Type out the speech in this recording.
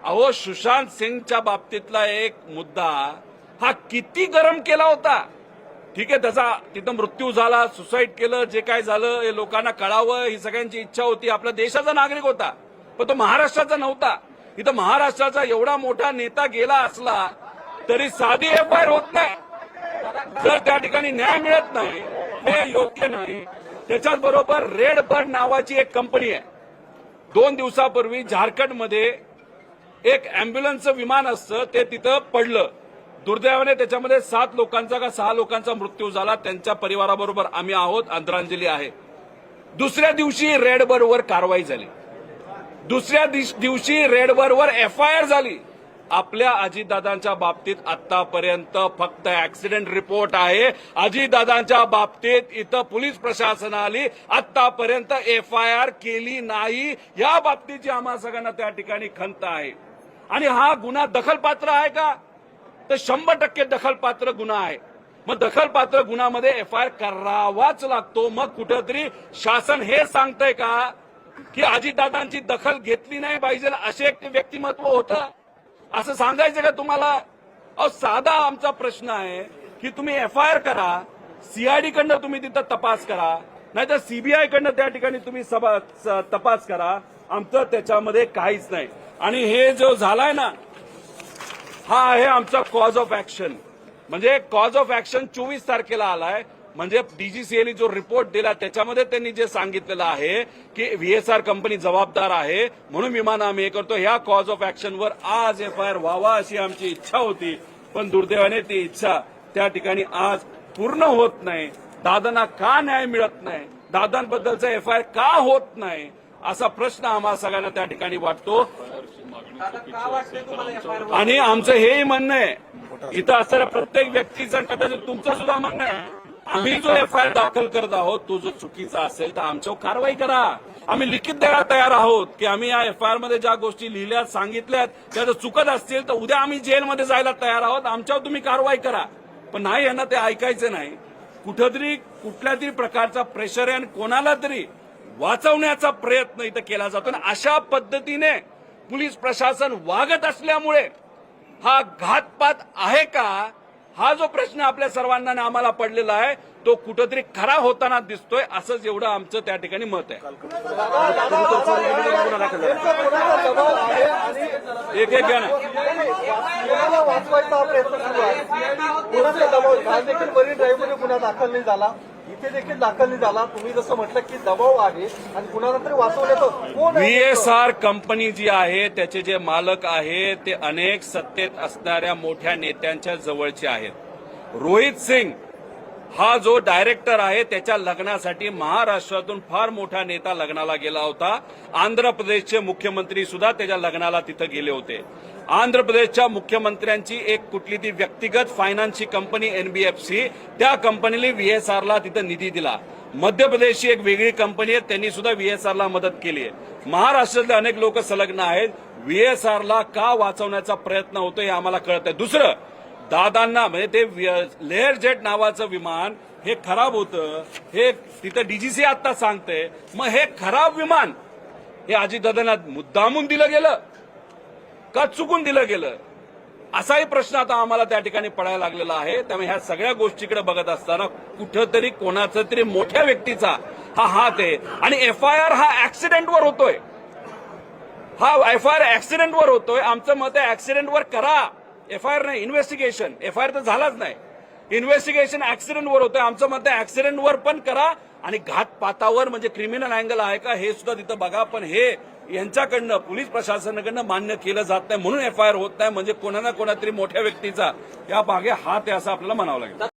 अहो, सुशांत सिंगच्या बाबतीतला एक मुद्दा हा किती गरम केला होता. ठीक आहे, त्याचा तिथं मृत्यू झाला, सुसाईड केलं, जे काय झालं हे लोकांना कळावं ही सगळ्यांची इच्छा होती. आपला देशाचा नागरिक होता, पण तो महाराष्ट्राचा नव्हता. इथं महाराष्ट्राचा एवढा मोठा नेता गेला असला तरी साधी एफआयआर होत नाही. जर त्या ठिकाणी न्याय मिळत नाही, हे योग्य नाही. त्याच्याच बरोबर रेड बर्ड नावाची एक कंपनी आहे. 2 दिवसापूर्वी झारखंडमध्ये एक अँब्युलन्सचं विमान असतं, ते तिथं पडलं. दुर्दैवाने त्याच्यामध्ये 7 लोकांचा का 6 लोकांचा मृत्यू झाला. त्यांच्या परिवाराबरोबर आम्ही आहोत, आदरांजली आहे. दुसऱ्या दिवशी रेड बर्डवर कारवाई झाली. दुसऱ्या दिवशी रेड बर्डवर एफआयआर झाली. आपल्या अजितदादांच्या बाबतीत आतापर्यंत फक्त ऍक्सिडेंट रिपोर्ट आहे. अजितदादांच्या बाबतीत इथं पोलीस प्रशासनाने आतापर्यंत एफआयआर केली नाही. या बाबतीची आम्हा सगळ्यांना त्या ठिकाणी खंत आहे. आणि हा गुन्हा दखलपात्र आहे का? तर 100% दखलपात्र गुन्हा आहे. मग दखलपात्र गुन्ह्यामध्ये एफआयआर करावाच लागतो. मग कुठेतरी शासन हे सांगतंय का की अजितदादांची दखल घेतली नाही पाहिजे, असे एक व्यक्तिमत्व होतं, असं सांगायचं का तुम्हाला? अहो, साधा आमचा प्रश्न आहे की तुम्ही एफआयआर करा, सीआयडी कडनं तुम्ही तिथं तपास करा, नाहीतर सीबीआय कडनं त्या ठिकाणी तुम्ही तपास करा. आमचं त्याच्यामध्ये काहीच नाही. आणि हे जो झालाय ना, हा आहे आमचा कॉज ऑफ ऍक्शन. म्हणजे कॉज ऑफ ऍक्शन 24 तारखेला आलाय. म्हणजे डीजीसीएने जो रिपोर्ट दिला त्याच्यामध्ये त्यांनी जे सांगितलेलं आहे की व्हीएसआर कंपनी जबाबदार आहे म्हणून विमान आम्ही हे करतो. ह्या कॉज ऑफ ऍक्शनवर आज एफआयआर व्हावा अशी आमची इच्छा होती, पण दुर्दैवाने ती इच्छा त्या ठिकाणी आज पूर्ण होत नाही. दादांना का न्याय मिळत नाही, दादांबद्दलचा एफआयआर का होत नाही, असा प्रश्न आम्हाला सगळ्यांना त्या ठिकाणी वाटतो. आणि आमचं हेही म्हणणं आहे, इथं असणाऱ्या प्रत्येक व्यक्तीचं, कदाचित तुमचं सुद्धा म्हणणं आहे, आम्ही जो एफआयआर दाखल करत आहोत तो जो चुकीचा असेल तर आमच्यावर कारवाई करा. आम्ही लिखित द्यायला तयार आहोत की आम्ही या एफआयआर मध्ये ज्या गोष्टी लिहिल्यात, सांगितल्यात, त्या जर चुकत असतील तर उद्या आम्ही जेलमध्ये जायला तयार आहोत, आमच्यावर तुम्ही कारवाई करा. पण नाही, यांना ते ऐकायचं नाही. कुठेतरी कुठल्या तरी प्रकारचा प्रेशर आहे आणि कोणाला तरी वाचवण्याचा प्रयत्न इथं केला जातो. आणि अशा पद्धतीने पोलीस प्रशासन वागत असल्यामुळे हा घातपात आहे का, हा जो प्रश्न आपल्या सर्वांना आणि आम्हाला पडलेला आहे तो कुठेतरी खरा होताना दिसतोय. असंच एवढं आमचं त्या ठिकाणी मत आहे. एक घ्या ना. गुन्हा दाखल नाही झाला, इथे देखील दाखल नाही झाला. तुम्ही जसं म्हटलं की दबाव आहे आणि कुणाला तरी वाचवण्याचं कोण? व्हीएसआर कंपनी जी आहे त्याचे जे मालक आहे ते अनेक सत्तेत असणाऱ्या मोठ्या नेत्यांच्या जवळचे आहेत. रोहित सिंग हा जो डायरेक्टर आहे त्याच्या लग्नासाठी महाराष्ट्रातून फार मोठा नेता लग्नाला गेला होता. आंध्र प्रदेशचे मुख्यमंत्री सुद्धा त्याच्या लग्नाला तिथं गेले होते. आंध्र प्रदेशच्या मुख्यमंत्र्यांची एक कुठली ती व्यक्तिगत फायनान्सची कंपनी एनबीएफसी, त्या कंपनीने व्हीएसआरला तिथं निधी दिला. मध्य प्रदेशची एक वेगळी कंपनी आहे, त्यांनी सुद्धा व्हीएसआरला मदत केली आहे. महाराष्ट्रातले अनेक लोक संलग्न आहेत. व्हीएसआरला का वाचवण्याचा प्रयत्न होतो हे आम्हाला कळत आहे. दुसरं, दादांना म्हणजे ते लेअर जेट नावाचं विमान हे खराब होतं, हे तिथं डीजीसी आता सांगते. मग हे खराब विमान हे अजितदादांना मुद्दामून दिलं गेलं का चुकून दिलं गेलं, असाही प्रश्न आता आम्हाला त्या ठिकाणी पडायला लागलेला आहे. त्यामुळे ह्या सगळ्या गोष्टीकडे बघत असताना कुठंतरी कोणाचा तरी मोठ्या व्यक्तीचा हा हात आहे. आणि एफआयआर हा ऍक्सिडेंटवर होतोय, हा एफआयआर ऍक्सिडेंटवर होतोय. आमचं मत आहे ऍक्सिडेंटवर करा एफआयआर नाही, इन्व्हेस्टिगेशन. एफआयआर तर झालाच नाही, इन्व्हेस्टिगेशन ऍक्सिडेंटवर होतंय. आमचं मत आहे ऍक्सिडेंटवर पण करा आणि घातपातावर म्हणजे क्रिमिनल अँगल आहे का हे सुद्धा तिथं बघा. पण हे यांच्याकडनं पोलीस प्रशासनाकडनं मान्य केलं जात नाही म्हणून एफआयआर होत नाही. म्हणजे कोणा ना कोणातरी मोठ्या व्यक्तीचा या मागे हात आहे असं आपल्याला म्हणावं लागेल.